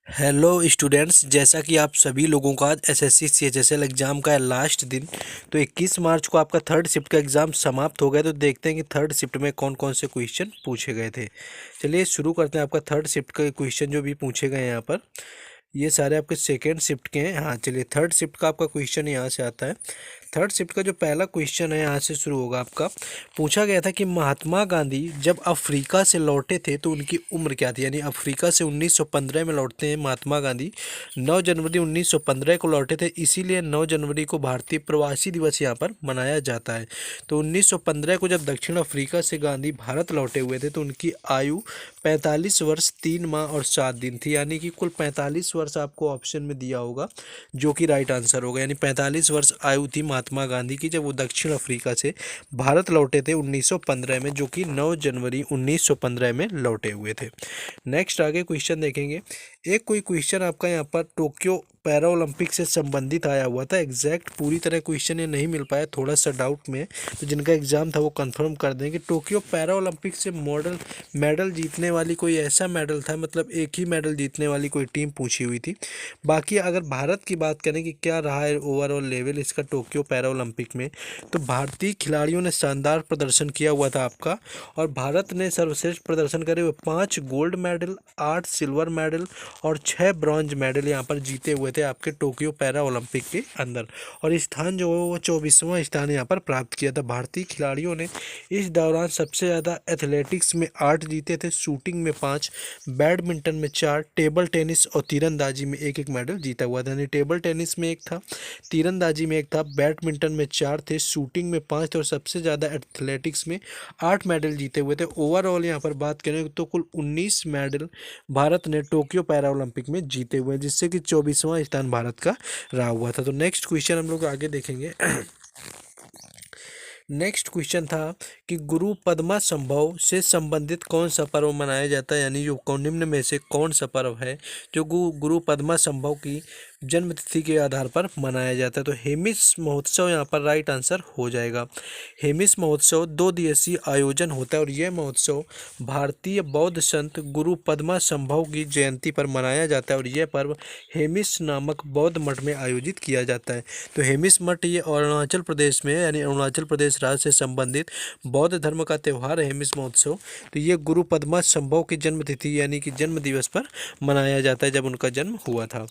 Hello students, जैसा कि आप सभी लोगों का आज एसएससी सीएचएसएल एग्ज़ाम का है लास्ट दिन। तो 21 मार्च को आपका थर्ड शिफ्ट का एग्ज़ाम समाप्त हो गया। तो देखते हैं कि थर्ड शिफ्ट में कौन कौन से क्वेश्चन पूछे गए थे। चलिए शुरू करते हैं। आपका थर्ड शिफ्ट का क्वेश्चन जो भी पूछे गए हैं यहाँ पर, ये सारे आपके सेकेंड शिफ्ट के हैं। हाँ चलिए, थर्ड शिफ्ट का आपका क्वेश्चन यहाँ से आता है। थर्ड शिफ्ट का जो पहला क्वेश्चन है यहाँ से शुरू होगा आपका। पूछा गया था कि महात्मा गांधी जब अफ्रीका से लौटे थे तो उनकी उम्र क्या थी। यानी अफ्रीका से 1915 में लौटते हैं महात्मा गांधी। 9 जनवरी 1915 को लौटे थे, इसीलिए 9 जनवरी को भारतीय प्रवासी दिवस यहाँ पर मनाया जाता है। तो 1915 को जब दक्षिण अफ्रीका से गांधी भारत लौटे हुए थे तो उनकी आयु 45 वर्ष 3 माह और 7 दिन थी। यानी कि कुल 45 वर्ष आपको ऑप्शन में दिया होगा, जो कि राइट आंसर होगा। यानी 45 वर्ष आयु थी महात्मा गांधी की जब वो दक्षिण अफ्रीका से भारत लौटे थे 1915 में, जो कि 9 जनवरी 1915 में लौटे हुए थे। नेक्स्ट आगे क्वेश्चन देखेंगे। एक कोई क्वेश्चन आपका यहाँ पर टोक्यो पैरा ओलंपिक से संबंधित आया हुआ था। एग्जैक्ट पूरी तरह क्वेश्चन ये नहीं मिल पाया, थोड़ा सा डाउट में। तो जिनका एग्जाम था वो कंफर्म कर दें कि टोक्यो पैरा ओलंपिक से मेडल जीतने वाली कोई ऐसा मेडल था, मतलब एक ही मेडल जीतने वाली कोई टीम पूछी हुई थी। बाकी अगर भारत की बात करें कि क्या रहा है ओवरऑल लेवल इसका टोक्यो पैरा ओलंपिक में, तो भारतीय खिलाड़ियों ने शानदार प्रदर्शन किया हुआ था आपका। और भारत ने सर्वश्रेष्ठ प्रदर्शन करे हुए 5 गोल्ड मेडल, 8 सिल्वर मेडल और 6 ब्रॉन्ज मेडल यहाँ पर जीते हुए थे आपके टोक्यो पैरा ओलंपिक के अंदर। और स्थान जो है वो 24वां स्थान यहाँ पर प्राप्त किया था। भारतीय खिलाड़ियों ने इस दौरान सबसे ज़्यादा एथलेटिक्स में 8 जीते थे, शूटिंग में 5, बैडमिंटन में 4, टेबल टेनिस और तीरंदाजी में एक एक मेडल जीता हुआ था। यानी टेबल टेनिस में एक था, तीरंदाजी में एक था, बैडमिंटन में 4 थे, शूटिंग में 5 थे और सबसे ज़्यादा एथलेटिक्स में 8 मेडल जीते हुए थे। ओवरऑल यहाँ पर बात करें तो कुल 19 मेडल भारत ने टोक्यो पैरा ओलंपिक में जीते हुए हैं, जिससे कि 24वां स्थान भारत का रहा हुआ था। तो नेक्स्ट क्वेश्चन हम लोग आगे देखेंगे। नेक्स्ट क्वेश्चन था कि गुरु पद्मा संभव से संबंधित कौन सा पर्व मनाया जाता है। यानी जो निम्न में से कौन सा पर्व है जो गुरु पद्मा संभव की जन्मतिथि के आधार पर मनाया जाता है। तो हेमिस महोत्सव यहाँ पर राइट आंसर हो जाएगा। हेमिस महोत्सव 2 दिवसीय आयोजन होता है और यह महोत्सव भारतीय बौद्ध संत गुरु पद्मा संभव की जयंती पर मनाया जाता है और यह पर्व हेमिस नामक बौद्ध मठ में आयोजित किया जाता है। तो हेमिस मठ ये अरुणाचल प्रदेश में, यानी अरुणाचल प्रदेश राज्य से संबंधित बौद्ध धर्म का त्यौहार है हेमिस महोत्सव। तो ये गुरु पद्मा संभव की जन्मतिथि यानी कि जन्म दिवस पर मनाया जाता है जब उनका जन्म हुआ था।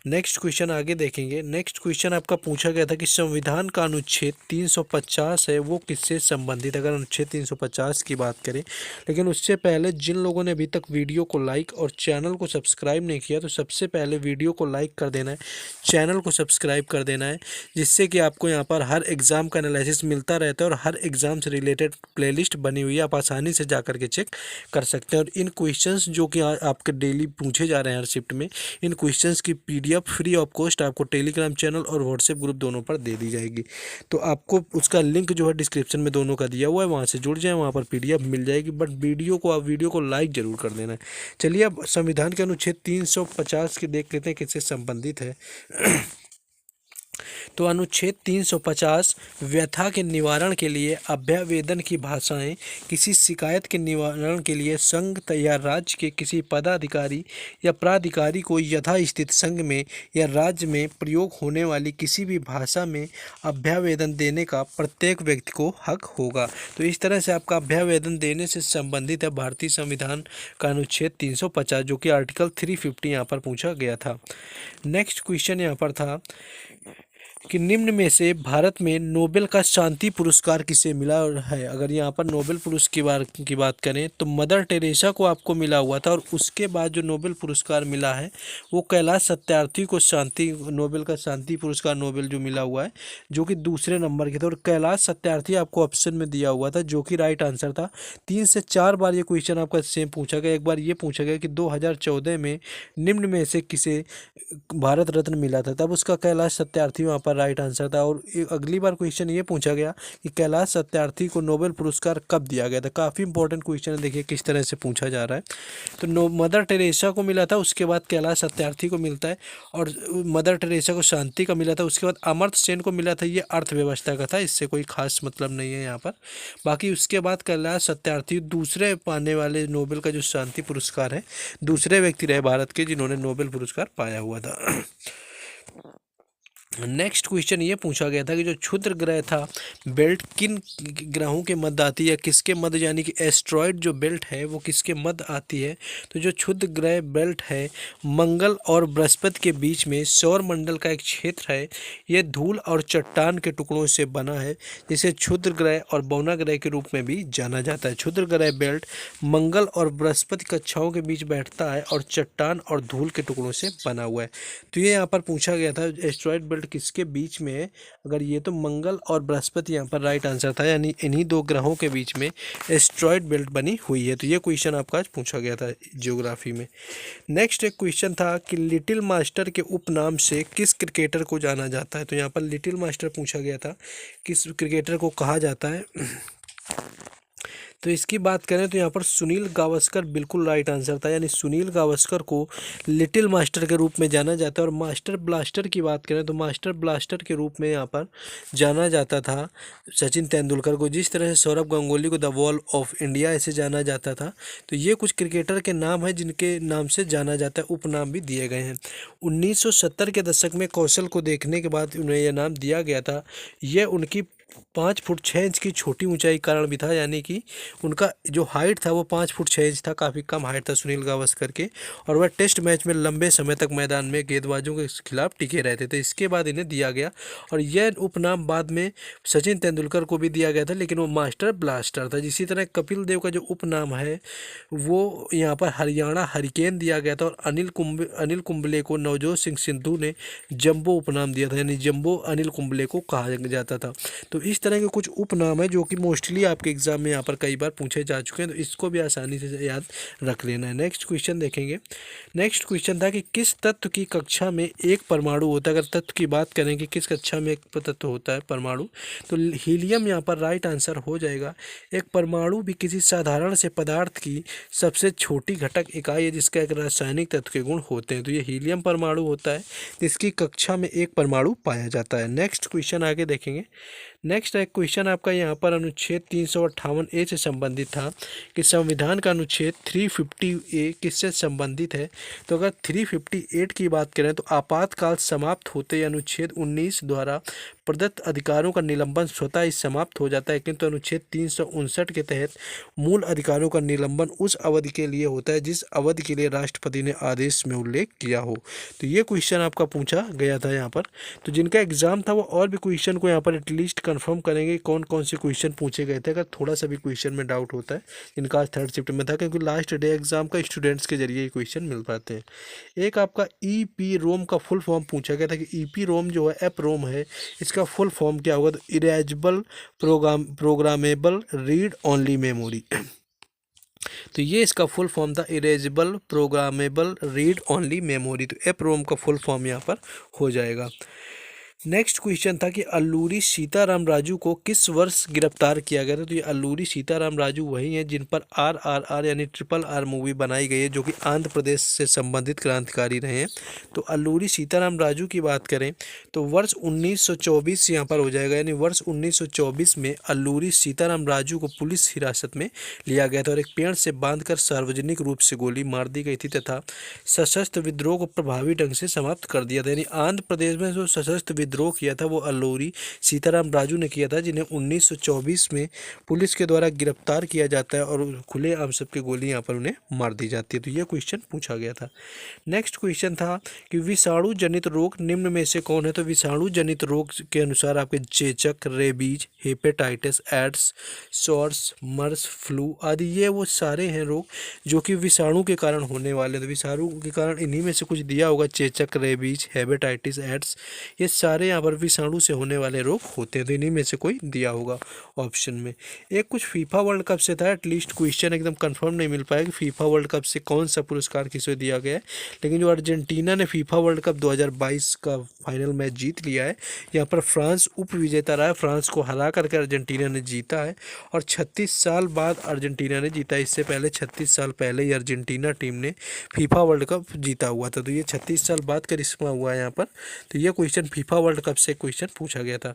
नेक्स्ट क्वेश्चन आगे देखेंगे। नेक्स्ट क्वेश्चन आपका पूछा गया था कि संविधान का अनुच्छेद 350 है वो किससे संबंधित। अगर अनुच्छेद 350 की बात करें, लेकिन उससे पहले जिन लोगों ने अभी तक वीडियो को लाइक और चैनल को सब्सक्राइब नहीं किया तो सबसे पहले वीडियो को लाइक कर देना है, चैनल को सब्सक्राइब कर देना है, जिससे कि आपको यहाँ पर हर एग्ज़ाम का एनालिसिस मिलता रहता है और हर एग्ज़ाम से रिलेटेड प्लेलिस्ट बनी हुई है, आप आसानी से जा करके चेक कर सकते हैं। और इन क्वेश्चंस जो कि आपके डेली पूछे जा रहे हैं हर शिफ्ट में, इन क्वेश्चंस की पीडीएफ फ्री ऑफ कॉस्ट आपको टेलीग्राम चैनल और व्हाट्सएप ग्रुप दोनों पर दे दी जाएगी। तो आपको उसका लिंक जो है डिस्क्रिप्शन में दोनों का दिया हुआ है, वहाँ से जुड़ जाए, वहाँ पर पीडीएफ मिल जाएगी। बट वीडियो को लाइक जरूर कर देना है। चलिए अब संविधान के अनुच्छेद 350 के देख लेते हैं किससे संबंधित है। तो अनुच्छेद 350 व्यथा के निवारण के लिए अभ्यावेदन की भाषाएं किसी शिकायत के निवारण के लिए संघ या राज्य के किसी पदाधिकारी या प्राधिकारी को यथास्थित संघ में या राज्य में प्रयोग होने वाली किसी भी भाषा में अभ्यावेदन देने का प्रत्येक व्यक्ति को हक होगा। तो इस तरह से आपका अभ्यावेदन देने से संबंधित है भारतीय संविधान का अनुच्छेद 350, जो कि आर्टिकल 350 यहाँ पर पूछा गया था। नेक्स्ट क्वेश्चन यहाँ पर था कि निम्न में से भारत में नोबेल का शांति पुरस्कार किसे मिला है। अगर यहाँ पर नोबेल पुरस्कार की बात करें तो मदर टेरेसा को आपको मिला हुआ था। और उसके बाद जो नोबेल पुरस्कार मिला है वो कैलाश सत्यार्थी को नोबेल का शांति पुरस्कार नोबेल जो मिला हुआ है, जो कि दूसरे नंबर के थे। और कैलाश सत्यार्थी आपको ऑप्शन में दिया हुआ था, जो कि राइट आंसर था। 3 से 4 बार ये क्वेश्चन आपका सेम पूछा गया। एक बार ये पूछा गया कि 2014 में निम्न में से किसे भारत रत्न मिला था, तब उसका कैलाश सत्यार्थी वहाँ पर पर राइट आंसर था। और अगली बार क्वेश्चन ये पूछा गया कि कैलाश सत्यार्थी को नोबेल पुरस्कार कब दिया गया था। काफ़ी इंपॉर्टेंट क्वेश्चन है, देखिए किस तरह से पूछा जा रहा है। तो मदर टेरेसा को मिला था, उसके बाद कैलाश सत्यार्थी को मिलता है, और मदर टेरेसा को शांति का मिला था, उसके बाद अमर्त्य सेन को मिला था, ये अर्थव्यवस्था का था, इससे कोई खास मतलब नहीं है यहाँ पर। बाकी उसके बाद कैलाश सत्यार्थी दूसरे पाने वाले नोबेल का जो शांति पुरस्कार है, दूसरे व्यक्ति रहे भारत के जिन्होंने नोबेल पुरस्कार पाया हुआ था। नेक्स्ट क्वेश्चन ये पूछा गया था कि जो क्षुद्र ग्रह था बेल्ट किन ग्रहों के मध्य आती है, किसके मध्य, यानी कि एस्ट्रॉयड जो बेल्ट है वो किसके मध्य आती है। तो जो क्षुद्र ग्रह बेल्ट है मंगल और बृहस्पति के बीच में सौर मंडल का एक क्षेत्र है। ये धूल और चट्टान के टुकड़ों से बना है, जिसे क्षुद्र ग्रह और बौना ग्रह के रूप में भी जाना जाता है। क्षुद्र ग्रह बेल्ट मंगल और बृहस्पति कक्षाओं के बीच बैठता है और चट्टान और धूल के टुकड़ों से बना हुआ है। तो ये यहाँ पर पूछा गया था एस्ट्रॉयड बेल्ट किसके बीच में है, अगर ये तो मंगल और बृहस्पति यहाँ पर राइट आंसर था, यानी इन्हीं दो ग्रहों के बीच में एस्ट्रॉयड बेल्ट बनी हुई है। तो ये क्वेश्चन आपका आज पूछा गया था ज्योग्राफी में। नेक्स्ट एक क्वेश्चन था कि लिटिल मास्टर के उपनाम से किस क्रिकेटर को जाना जाता है। तो यहाँ पर लिटिल मास्टर पूछा गया था, किस क्रिकेटर को कहा जाता है। तो इसकी बात करें तो यहाँ पर सुनील गावस्कर बिल्कुल राइट आंसर था, यानी सुनील गावस्कर को लिटिल मास्टर के रूप में जाना जाता है। और मास्टर ब्लास्टर की बात करें तो मास्टर ब्लास्टर के रूप में यहाँ पर जाना जाता था सचिन तेंदुलकर को, जिस तरह से सौरभ गांगुली को द वॉल ऑफ इंडिया ऐसे जाना जाता था। तो ये कुछ क्रिकेटर के नाम हैं जिनके नाम से जाना जाता है, उपनाम भी दिए गए हैं। 1970 के दशक में कौशल को देखने के बाद उन्हें यह नाम दिया गया था। यह उनकी 5 फुट 6 इंच की छोटी ऊंचाई कारण भी था, यानी कि उनका जो हाइट था वो 5 फुट 6 इंच था, काफ़ी कम हाइट था सुनील गावस्कर के। और वह टेस्ट मैच में लंबे समय तक मैदान में गेंदबाजों के खिलाफ टिके रहते थे। इसके बाद इन्हें दिया गया, और यह उपनाम बाद में सचिन तेंदुलकर को भी दिया गया था, लेकिन वो मास्टर ब्लास्टर था। इसी तरह कपिल देव का जो उपनाम है वो यहाँ पर हरियाणा हरिकेन दिया गया था। और अनिल कुंबले को नवजोत सिंह सिद्धू ने जंबो उपनाम दिया था, यानी जंबो अनिल कुंबले को कहा जाता था। तो इस तरह के कुछ उपनाम है जो कि मोस्टली आपके एग्जाम में यहाँ पर कई बार पूछे जा चुके हैं, तो इसको भी आसानी से याद रख लेना है। नेक्स्ट क्वेश्चन देखेंगे। नेक्स्ट क्वेश्चन था कि किस तत्व की कक्षा में एक परमाणु होता है। अगर तत्व की बात करें कि किस कक्षा में एक तत्व होता है परमाणु, तो हीलियम यहाँ पर राइट आंसर हो जाएगा। एक परमाणु भी किसी साधारण से पदार्थ की सबसे छोटी घटक इकाई है जिसका एक रासायनिक तत्व के गुण होते हैं। तो ये हीलियम परमाणु होता है, जिसकी कक्षा में एक परमाणु पाया जाता है। नेक्स्ट क्वेश्चन आगे देखेंगे। नेक्स्ट एक क्वेश्चन आपका यहाँ पर अनुच्छेद 358A से संबंधित था कि संविधान का अनुच्छेद 350A किससे संबंधित है। तो अगर 358 की बात करें तो आपातकाल समाप्त होते ही अनुच्छेद 19 द्वारा प्रदत्त अधिकारों का निलंबन स्वतः ही समाप्त हो जाता है, किंतु अनुच्छेद 359 के तहत मूल अधिकारों का निलंबन उस अवधि के लिए होता है जिस अवधि के लिए राष्ट्रपति ने आदेश में उल्लेख किया हो। तो ये क्वेश्चन आपका पूछा गया था यहाँ पर। तो जिनका एग्जाम था वो और भी क्वेश्चन को यहाँ पर एटलीस्ट कंफर्म करेंगे कौन कौन से क्वेश्चन पूछे गए थे, अगर थोड़ा सा भी क्वेश्चन में डाउट होता है। जिनका आज थर्ड शिफ्ट में था, क्योंकि लास्ट डे एग्जाम का स्टूडेंट्स के जरिए ये क्वेश्चन मिल पाते हैं। एक आपका ईपी रोम का फुल फॉर्म पूछा गया था कि ईपी रोम जो है ऐप रोम है, इसका फुल फॉर्म क्या होगा। तो erasable programmable read only memory. तो ये इसका फुल फॉर्म था, erasable programmable read only memory. तो ऐप रोम का फुल फॉर्म यहाँ पर हो जाएगा। नेक्स्ट क्वेश्चन था कि अल्लूरी सीताराम राजू को किस वर्ष गिरफ्तार किया गया था। तो ये अल्लूरी सीताराम राजू वही हैं जिन पर RRR यानी RRR मूवी बनाई गई है, जो कि आंध्र प्रदेश से संबंधित क्रांतिकारी रहे हैं। तो अल्लूरी सीताराम राजू की बात करें तो वर्ष 1924 यहाँ पर हो जाएगा, यानी वर्ष 1924 में अल्लूरी सीताराम राजू को पुलिस हिरासत में लिया गया था और एक पेड़ से बांधकर सार्वजनिक रूप से गोली मार दी गई थी तथा सशस्त्र विद्रोह को प्रभावी ढंग से समाप्त कर दिया था। यानी आंध्र प्रदेश में जो सशस्त्र विद्रोह किया था वो अल्लूरी सीताराम राजू ने किया था, जिन्हें 1924 में पुलिस के द्वारा गिरफ्तार किया जाता है और खुले आम सबकी गोली यहाँ पर उन्हें मार दी जाती है। तो ये क्वेश्चन पूछा गया था। नेक्स्ट क्वेश्चन था कि विषाणु जनित रोग निम्न में से कौन है। तो विषाणु जनित रोग के अनुसार आपके चेचक, रेबीज, हेपेटाइटिस, एड्स, सॉर्स, मर्स, फ्लू आदि ये वो सारे हैं रोग जो कि विषाणु के कारण होने वाले हैं। तो विषाणु के कारण इन्हीं में से कुछ दिया होगा, चेचक, रेबीज, हेपेटाइटिस, एड्स, ये सारे हमारे यहाँ पर विषाणु से होने वाले रोग होते हैं, तो इन्हीं में से कोई दिया होगा ऑप्शन में। एक कुछ फीफा वर्ल्ड कप से था, एटलीस्ट क्वेश्चन एकदम कंफर्म नहीं मिल पाया कि फीफा वर्ल्ड कप से कौन सा पुरस्कार किसे दिया गया है, लेकिन जो अर्जेंटीना ने फीफा वर्ल्ड कप 2022 का फाइनल मैच जीत लिया है, यहाँ पर फ्रांस उप विजेता रहा है, फ्रांस को हरा करके अर्जेंटीना ने जीता है और 36 साल बाद अर्जेंटीना ने जीता। इससे पहले 36 साल पहले ही अर्जेंटीना टीम ने फीफा वर्ल्ड कप जीता हुआ था, तो ये 36 साल बाद करिश्मा हुआ है यहाँ पर। तो ये क्वेश्चन फीफा वर्ल्ड कप से क्वेश्चन पूछा गया था।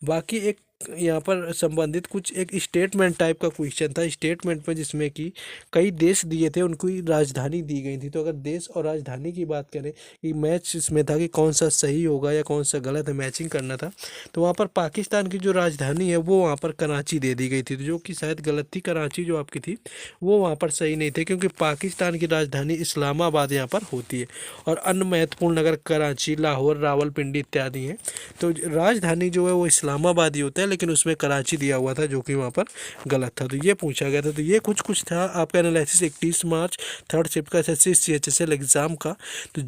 बाकी एक यहाँ पर संबंधित कुछ एक स्टेटमेंट टाइप का क्वेश्चन था, स्टेटमेंट में जिसमें कि कई देश दिए थे, उनकी राजधानी दी गई थी। तो अगर देश और राजधानी की बात करें कि मैच इसमें था कि कौन सा सही होगा या कौन सा गलत है, मैचिंग करना था, तो वहाँ पर पाकिस्तान की जो राजधानी है वो वहाँ पर कराची दे दी गई थी, तो जो कि शायद गलत थी। कराची जो आपकी थी वो वहाँ पर सही नहीं थे, क्योंकि पाकिस्तान की राजधानी इस्लामाबाद यहाँ पर होती है और अन्य महत्वपूर्ण नगर कराची, लाहौर, रावलपिंडी इत्यादि हैं। तो राजधानी जो है वो इस्लामाबाद ही होता है, लेकिन उसमें कराची दिया हुआ था, जो कि वहाँ पर गलत था। तो ये पूछा गया था। तो ये कुछ था आपका एनालिसिस 31 मार्च थर्ड शिफ्ट का SSC CHSL एग्ज़ाम का। तो